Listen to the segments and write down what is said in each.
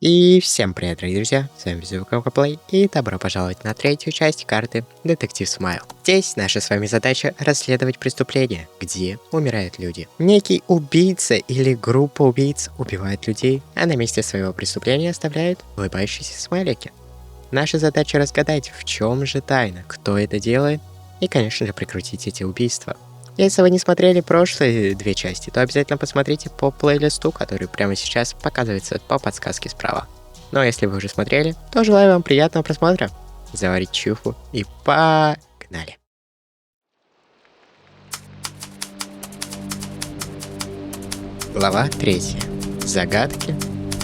И всем привет, дорогие друзья, с вами Беззвуковый Плей, и добро пожаловать на третью часть карты Детектив Смайл. Здесь наша с вами задача расследовать преступления, где умирают люди. Некий убийца или группа убийц убивает людей, а на месте своего преступления оставляют улыбающиеся смайлики. Наша задача разгадать, в чем же тайна, кто это делает, и, конечно же, прикрутить эти убийства. Если вы не смотрели прошлые две части, то обязательно посмотрите по плейлисту, который прямо сейчас показывается по подсказке справа. Но если вы уже смотрели, то желаю вам приятного просмотра. Заварить чуфу и погнали! Глава 3. Загадки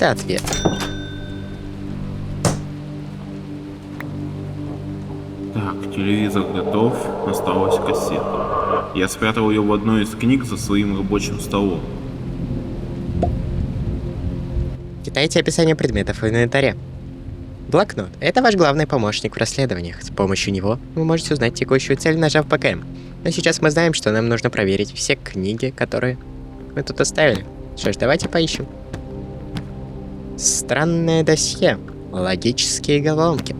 до ответа. Так, телевизор готов, осталась кассета. Я спрятал ее в одной из книг за своим рабочим столом. Читайте описание предметов в инвентаре. Блокнот – это ваш главный помощник в расследованиях. С помощью него вы можете узнать текущую цель, нажав ПКМ. Но сейчас мы знаем, что нам нужно проверить все книги, которые мы тут оставили. Что ж, давайте поищем. Странное досье. Логические головоломки.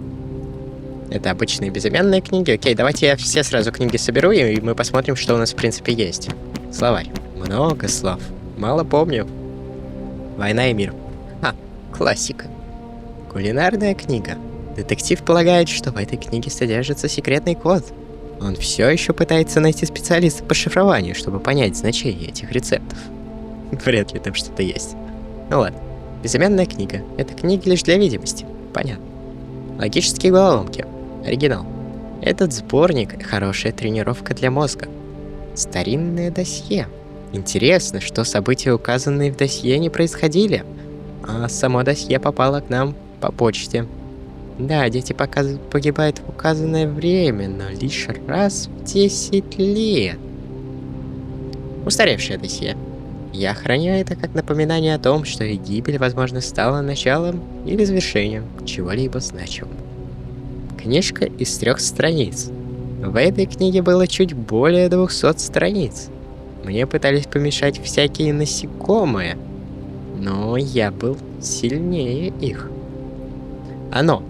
Это обычные безымянные книги. Окей, давайте я все сразу книги соберу, и мы посмотрим, что у нас в принципе есть. Словарь. Много слов. Мало помню. Война и мир. Классика. Кулинарная книга. Детектив полагает, что в этой книге содержится секретный код. Он все еще пытается найти специалиста по шифрованию, чтобы понять значение этих рецептов. Вряд ли там что-то есть. Ну ладно. Безымянная книга. Это книги лишь для видимости. Понятно. Логические головоломки. Оригинал. Этот сборник – хорошая тренировка для мозга. Старинное досье. Интересно, что события, указанные в досье, не происходили, а само досье попало к нам по почте. Да, дети погибают в указанное время, но лишь раз в 10 лет. Устаревшее досье. Я храню это как напоминание о том, что их гибель, возможно, стала началом или завершением чего-либо значимого. Книжка из 3 страниц. В этой книге было чуть более 200 страниц. Мне пытались помешать всякие насекомые, но я был сильнее их. Оно.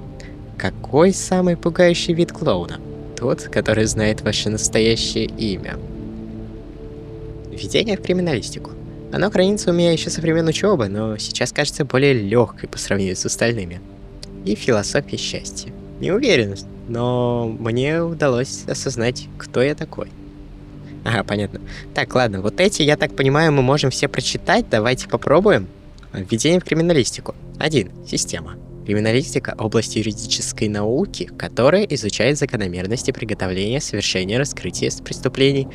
Какой самый пугающий вид клоуна? Тот, который знает ваше настоящее имя. Введение в криминалистику. Оно хранится у меня еще со времен учебы, но сейчас кажется более легкой по сравнению с остальными. И философия счастья. Не уверен, но мне удалось осознать, кто я такой. Ага, понятно. Так, ладно, вот эти, я так понимаю, мы можем все прочитать. Давайте попробуем. Введение в криминалистику. 1. Система. Криминалистика – область юридической науки, которая изучает закономерности приготовления, совершения, раскрытия преступлений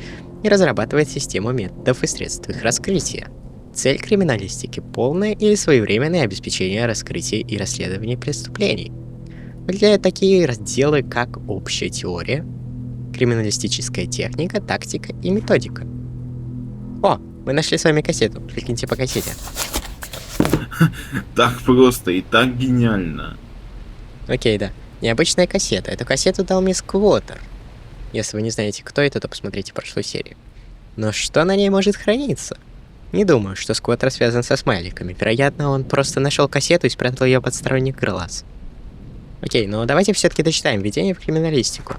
и разрабатывает систему методов и средств их раскрытия. Цель криминалистики – полное или своевременное обеспечение раскрытия и расследования преступлений. Выделяют такие разделы, как общая теория, криминалистическая техника, тактика и методика. О, мы нашли с вами кассету. Кликните по кассете. Так просто и так гениально. Окей, да. Необычная кассета. Эту кассету дал мне Сквотер. Если вы не знаете, кто это, то посмотрите прошлую серию. Но что на ней может храниться? Не думаю, что Сквотер связан со смайликами. Вероятно, он просто нашел кассету и спрятал ее под сторонних глаз. Окей, но давайте все-таки дочитаем введение в криминалистику.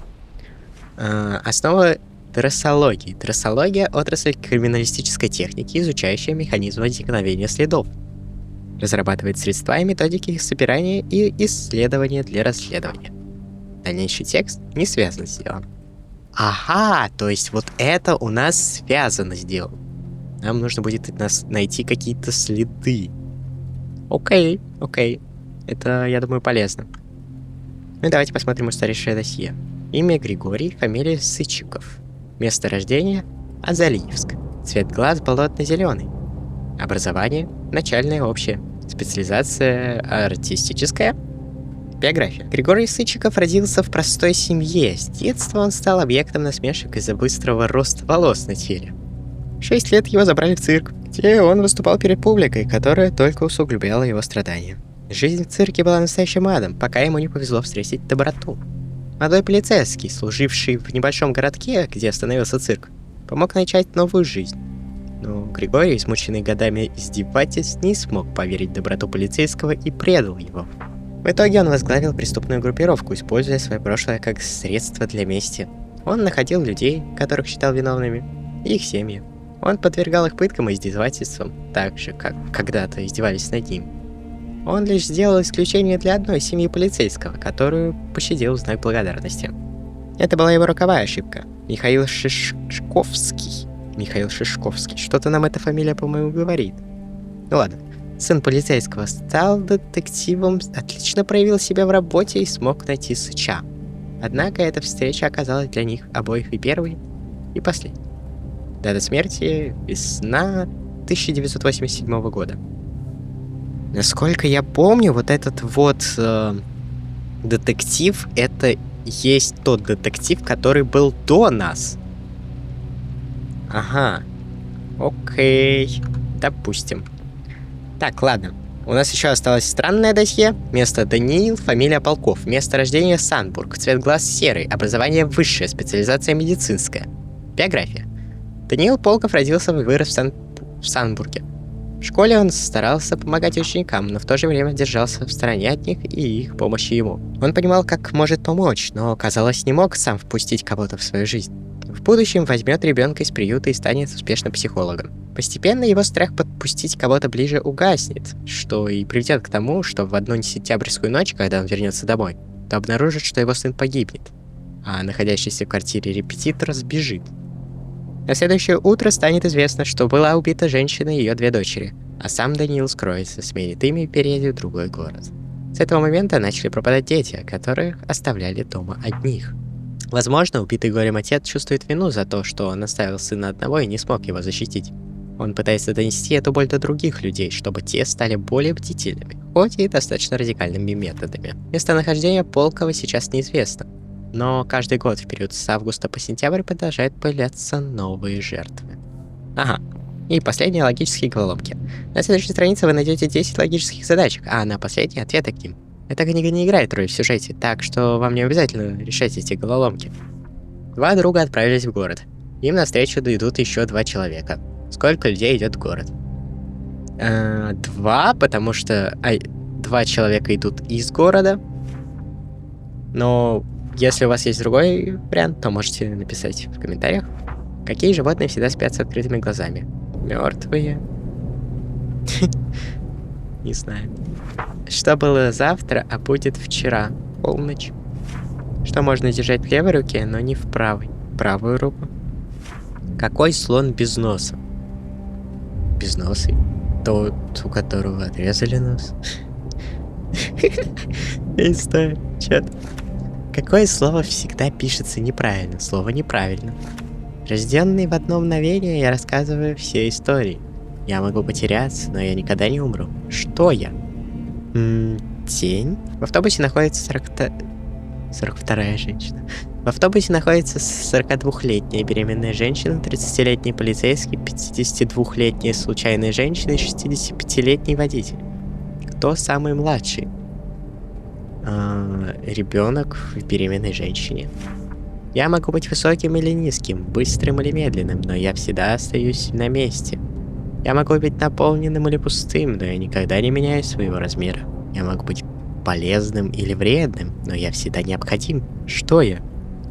Основа трассологии. Трассология – отрасль криминалистической техники, изучающая механизм возникновения следов. Разрабатывает средства и методики их собирания и исследования для расследования. Дальнейший текст не связан с делом. Ага, то есть вот это у нас связано с делом. Нам нужно будет найти какие-то следы. Окей. Это, я думаю, полезно. Ну и давайте посмотрим устаревшее досье. Имя Григорий, фамилия Сычиков. Место рождения – Азалиевск. Цвет глаз – болотно-зеленый. Образование – начальное общее. Специализация – артистическая. Биография. Григорий Сычиков родился в простой семье. С детства он стал объектом насмешек из-за быстрого роста волос на теле. В 6 лет его забрали в цирк, где он выступал перед публикой, которая только усугубляла его страдания. Жизнь в цирке была настоящим адом, пока ему не повезло встретить доброту. Молодой полицейский, служивший в небольшом городке, где остановился цирк, помог начать новую жизнь. Но Григорий, измученный годами издевательств, не смог поверить в доброту полицейского и предал его. В итоге он возглавил преступную группировку, используя свое прошлое как средство для мести. Он находил людей, которых считал виновными, и их семьи. Он подвергал их пыткам и издевательствам, так же, как когда-то издевались над ним. Он лишь сделал исключение для одной семьи полицейского, которую пощадил в знак благодарности. Это была его роковая ошибка. Михаил Шишковский. Что-то нам эта фамилия, по-моему, говорит. Ну ладно. Сын полицейского стал детективом, отлично проявил себя в работе и смог найти Сыча. Однако эта встреча оказалась для них обоих и первой, и последней. Дата смерти — весна 1987 года. Насколько я помню, вот этот вот детектив — это есть тот детектив, который был до нас. Ага. Окей. Допустим. Так, ладно. У нас еще осталось странное досье. Место Даниил, фамилия Полков. Место рождения Санбург. Цвет глаз серый. Образование высшее. Специализация медицинская. Биография. Даниил Полков родился и вырос в Санбурге. В школе он старался помогать ученикам, но в то же время держался в стороне от них и их помощи ему. Он понимал, как может помочь, но, казалось, не мог сам впустить кого-то в свою жизнь. В будущем возьмет ребенка из приюта и станет успешным психологом. Постепенно его страх подпустить кого-то ближе угаснет, что и приведет к тому, что в одну сентябрьскую ночь, когда он вернется домой, то обнаружит, что его сын погибнет, а находящийся в квартире репетитор сбежит. На следующее утро станет известно, что была убита женщина и ее две дочери, а сам Даниил скроется, сменит имя и переедет в другой город. С этого момента начали пропадать дети, которых оставляли дома одних. Возможно, убитый горем отец чувствует вину за то, что он оставил сына одного и не смог его защитить. Он пытается донести эту боль до других людей, чтобы те стали более бдительными, хоть и достаточно радикальными методами. Местонахождение Полкова сейчас неизвестно, но каждый год в период с августа по сентябрь продолжают появляться новые жертвы. Ага, и последние логические головоломки. На следующей странице вы найдете 10 логических задачек, а на последней ответы к ним. Эта книга не играет роль в сюжете, так что вам не обязательно решать эти головоломки. Два друга отправились в город. Им навстречу идут еще два человека. Сколько людей идет в город? Два, потому что два человека идут из города. Но если у вас есть другой вариант, то можете написать в комментариях. Какие животные всегда спят с открытыми глазами? Мертвые. Не знаю. Что было завтра, а будет вчера? Полночь. Что можно держать в левой руке, но не в правой? Правую руку. Какой слон без носа? Безносый? Тот, у которого отрезали нос? Я не знаю, чат. Какое слово всегда пишется неправильно? Слово неправильно. Рожденный в одно мгновение, я рассказываю все истории. Я могу потеряться, но я никогда не умру. Что я? Тень? В автобусе находится 42-я женщина. В автобусе находится 42-летняя беременная женщина, 30-летний полицейский, 52-летняя случайная женщина и 65-летний водитель. Кто самый младший? Ребенок в беременной женщине. Я могу быть высоким или низким, быстрым или медленным, но я всегда остаюсь на месте. Я могу быть наполненным или пустым, но я никогда не меняю своего размера. Я могу быть полезным или вредным, но я всегда необходим. Что я?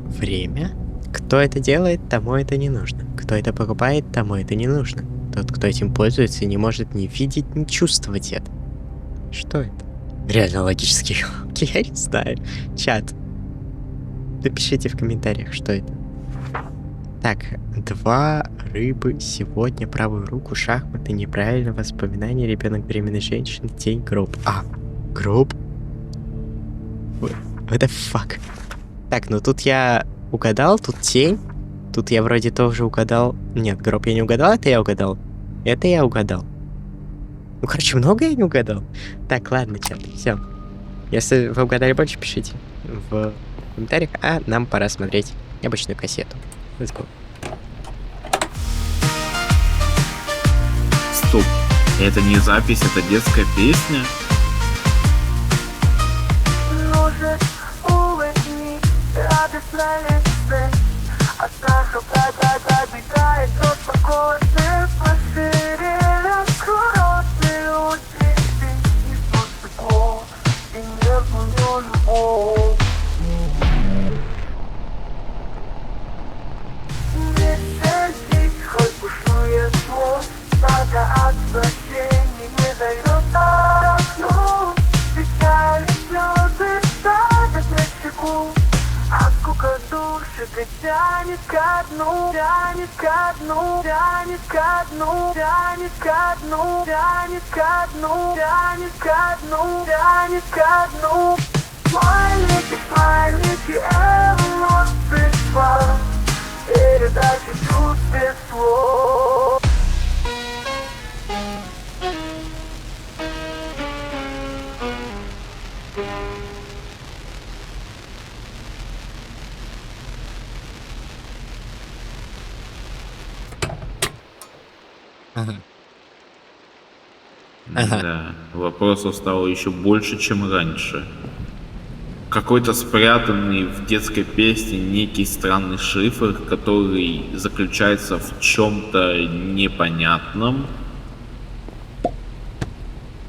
Время? Кто это делает, тому это не нужно. Кто это покупает, тому это не нужно. Тот, кто этим пользуется, не может ни видеть, ни чувствовать это. Что это? Реально логический. Я не знаю. Чат. Напишите в комментариях, что это. Так, два рыбы, сегодня правую руку, шахматы, неправильно, воспоминания, ребенок беременной женщины, тень, гроб. Гроб? Это фак. Так, ну тут я угадал, тут тень. Тут я вроде тоже угадал. Нет, гроб я не угадал, это я угадал. Это я угадал. Ну, короче, много я не угадал. Так, ладно, чат, все. Если вы угадали больше, пишите в комментариях, а нам пора смотреть необычную кассету. Let's go. Стоп, это не запись, это детская песня? Ну же, улыбнись, радостно лице, Однако пробегает тот спокойный пошире курортные утечки. Несут тепло и нежную любовь. Не сердись, хоть бушует злость, сага от соседей не дает отдохнуть. Печали, слезы ставят на щеку, а скука душит и тянет ко дну, тянет ко дну, тянет ко дну, тянет ко дну, тянет ко дну, тянет ко дну, тянет ко дну. Смайлики, смайлики, эмоции, слова, передача чувств без слов. Ага. Ага. Да, вопросов стало еще больше, чем раньше. Какой-то спрятанный в детской песне некий странный шифр, который заключается в чем-то непонятном.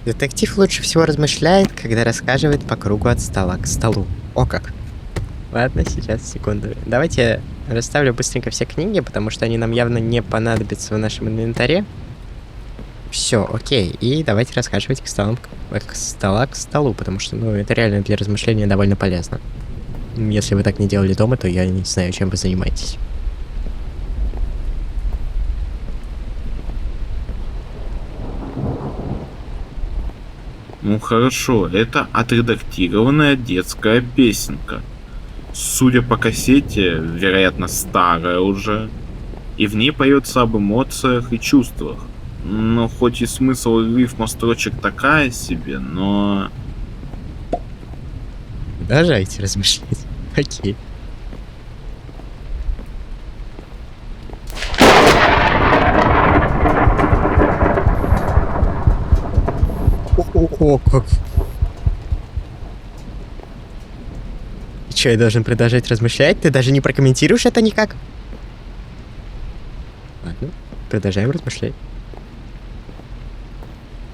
Детектив лучше всего размышляет, когда рассказывает по кругу от стола к столу. О как. Ладно, сейчас, секунду. Давайте расставлю быстренько все книги, потому что они нам явно не понадобятся в нашем инвентаре. Все, окей. И давайте расхаживать к столам, к стола к столу, потому что, ну, это реально для размышления довольно полезно. Если вы так не делали дома, то я не знаю, чем вы занимаетесь. Ну хорошо, это отредактированная детская песенка. Судя по кассете, вероятно, старая уже. И в ней поется об эмоциях и чувствах. Но хоть и смысл рифма строчек такая себе, но... Продолжайте размышлять. Окей. О, как... Че, я должен продолжать размышлять? Ты даже не прокомментируешь это никак? Ладно, продолжаем размышлять.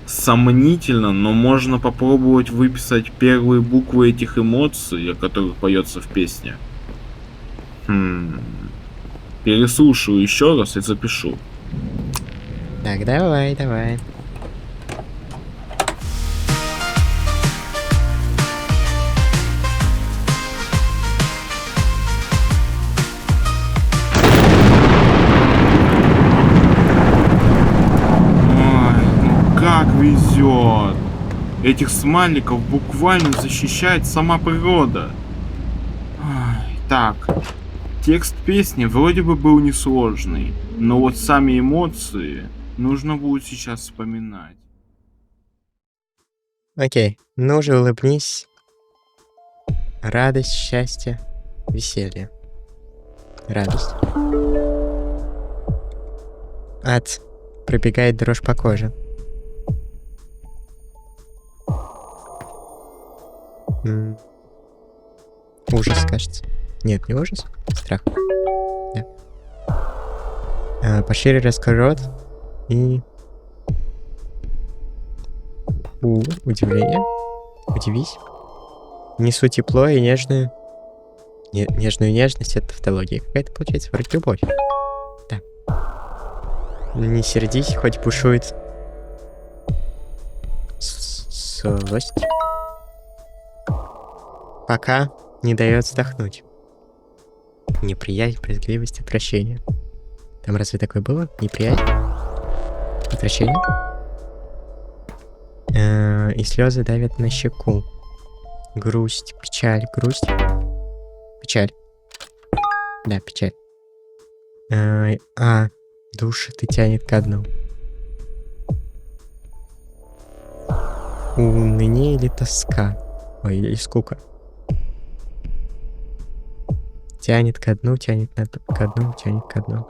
Сомнительно, но можно попробовать выписать первые буквы этих эмоций, о которых поется в песне. Переслушаю еще раз и запишу. Так, давай. Ой, ну как везет! Этих смайликов буквально защищает сама природа. Ой, так, текст песни вроде бы был несложный, но вот сами эмоции нужно будет сейчас вспоминать. Окей, ну же улыбнись. Радость, счастье, веселье. Радость. Ад. Пробегает дрожь по коже. Ужас, кажется. Нет, не ужас. Страх. Да. Пошире раскрой рот. И... удивление. Удивись. Несу тепло и нежную... нежную нежность. Это тавтология. Какая-то получается вроде любовь. Да. Не сердись, хоть бушует... злость. Пока не дает вздохнуть. Неприязнь, брезгливость, отвращение. Там разве такое было? Неприязнь? Отвращение? И слезы давят на щеку. Грусть, печаль, грусть. Печаль. Да, печаль. Душит и тянет ко дну. Уныние или тоска? Ой, или скука. Тянет ко дну, тянет ко дну, тянет ко дну.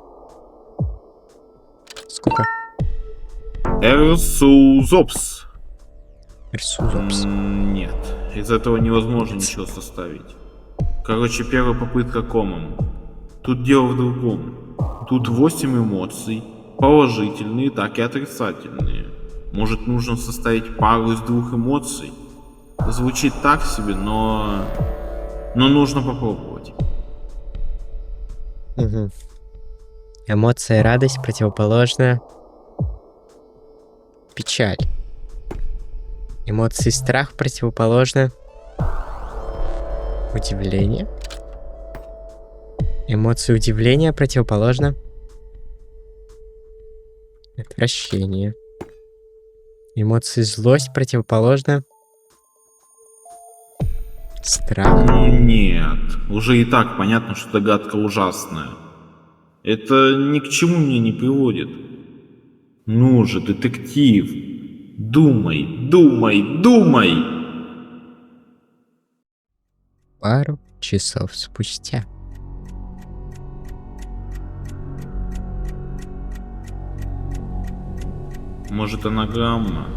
Скука. Эрсузопс. Эрсузопс. Нет, из этого невозможно ничего составить. Короче, первая попытка комом. Тут дело в другом. Тут 8 эмоций, положительные, так и отрицательные. Может, нужно составить пару из 2 эмоций? Звучит так себе, но нужно попробовать. Угу. Эмоция радость противоположна печаль. Эмоции страх противоположна удивление. Эмоции удивления противоположна отвращение. Эмоции злость противоположна страх. Нет, уже и так понятно, что догадка ужасная. Это ни к чему мне не приводит. Ну же, детектив, думай, думай, думай! Пару часов спустя. Может, анаграмма?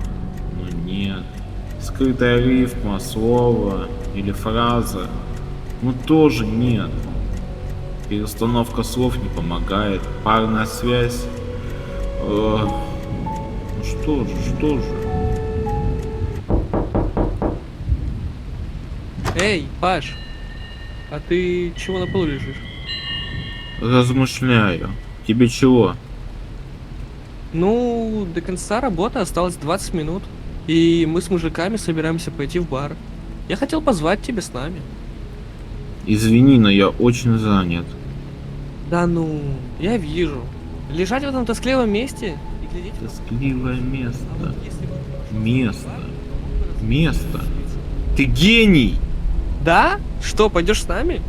Но нет. Скрытая рифма, слово или фраза? Ну тоже нет. Перестановка слов не помогает. Парная связь. Ну что же? Эй, Паш, а ты чего на полу лежишь? Размышляю. Тебе чего? Ну, до конца работы осталось 20 минут, и мы с мужиками собираемся пойти в бар. Я хотел позвать тебя с нами. Извини, но я очень занят. Да ну, я вижу. Лежать в этом тоскливом месте и глядеть... Тоскливое место. А вот если бы- Место. Ты гений! Да? Что, пойдешь с нами?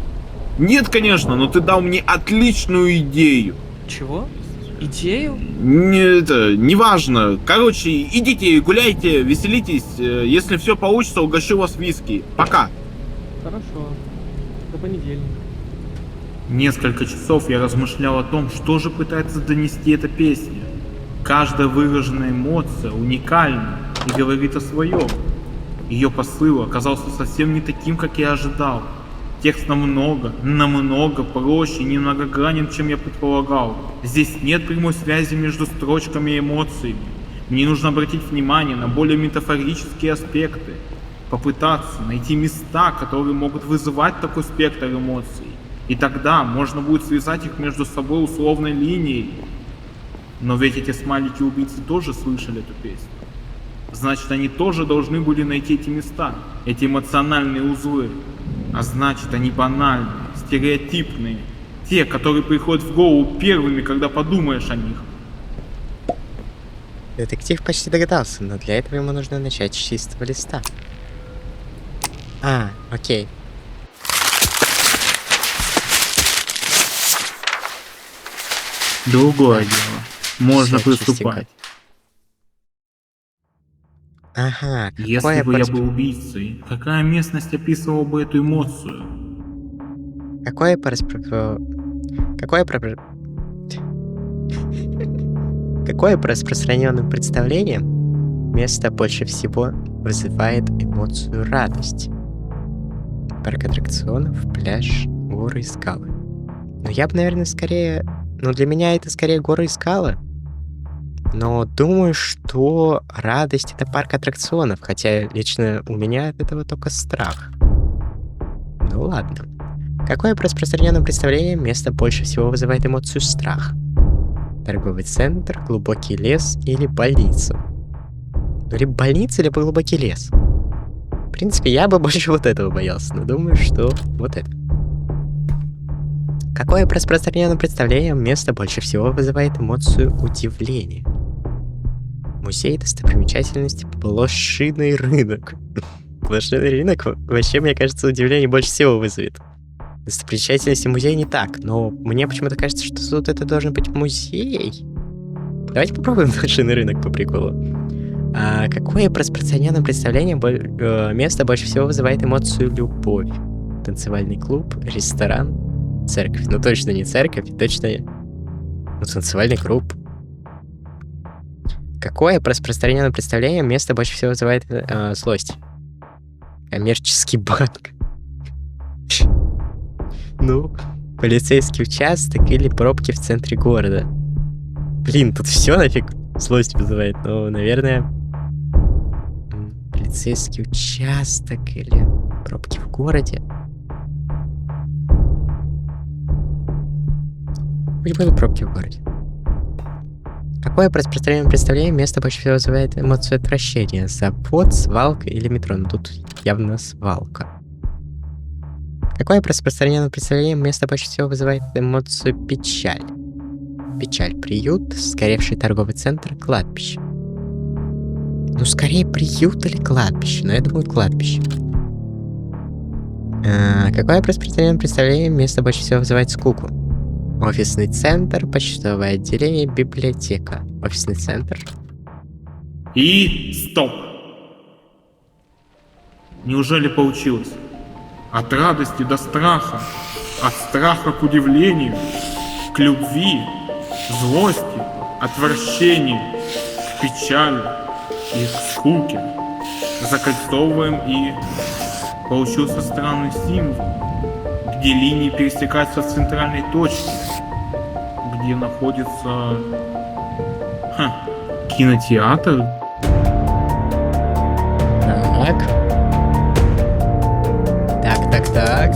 Нет, конечно, но ты дал мне отличную идею. Чего? Идею? Неважно. Короче, идите, гуляйте, веселитесь. Если все получится, угощу вас виски. Пока. Хорошо. До понедельника. Несколько часов я размышлял о том, что же пытается донести эта песня. Каждая выраженная эмоция уникальна и говорит о своем. Ее посыл оказался совсем не таким, как я ожидал. Текст намного проще и немногогранен, чем я предполагал. Здесь нет прямой связи между строчками и эмоциями. Мне нужно обратить внимание на более метафорические аспекты. Попытаться найти места, которые могут вызывать такой спектр эмоций. И тогда можно будет связать их между собой условной линией. Но ведь эти смайлики-убийцы тоже слышали эту песню. Значит, они тоже должны были найти эти места, эти эмоциональные узлы. А значит, они банальные, стереотипные. Те, которые приходят в голову первыми, когда подумаешь о них. Детектив почти догадался, но для этого ему нужно начать с чистого листа. А, окей. Другое дело. Можно Всё, приступать. Ага, Если бы я был убийцей, какая местность описывала бы эту эмоцию? Какое по распространенным представлениям место больше всего вызывает эмоцию радость? Парк аттракционов, пляж, горы и скалы. Но я бы, наверное, скорее... Ну, для меня это скорее горы и скалы. Но думаю, что радость — это парк аттракционов, хотя лично у меня от этого только страх. Ну ладно. Какое по распространенным представлениям место больше всего вызывает эмоцию страх? Торговый центр, глубокий лес или больница? Ну, либо больница, либо глубокий лес. В принципе, я бы больше вот этого боялся, но думаю, что вот это. Какое по распространенным представлениям место больше всего вызывает эмоцию удивления? Музей достопримечательности Блошиный рынок. Блошиный рынок вообще, мне кажется, удивление больше всего вызовет. Достопримечательности музея не так, но мне почему-то кажется, что тут это должен быть музей. Давайте попробуем Блошиный рынок по приколу. А какое по распространенным представлениям место больше всего вызывает эмоцию любовь? Танцевальный клуб, ресторан, церковь. Ну точно не церковь, точно... Ну, танцевальный клуб. Какое по распространенным представлениям место больше всего вызывает злость? Коммерческий банк. Ну, Полицейский участок или пробки в центре города. Блин, тут все нафиг злость вызывает. Ну, наверное... Полицейский участок или пробки в городе. Пусть будут пробки в городе. Какое по распространенному представлению место больше всего вызывает эмоцию отвращения? Завод, свалка или метро? Ну тут явно свалка. Какое по распространенному представлению место больше всего вызывает эмоцию печаль? Печаль. Приют, сгоревший торговый центр, кладбище. Ну, скорее приют или кладбище, но я думаю, кладбище. Какое по распространенному представлению место больше всего вызывает скуку? Офисный центр, почтовое отделение, библиотека. Офисный центр. И стоп! Неужели получилось? От радости до страха, от страха к удивлению, к любви, злости, отвращению, к печали и к скуке. Закольцовываем, и получился странный символ, где линии пересекаются в центральной точке, где находится кинотеатр. Так.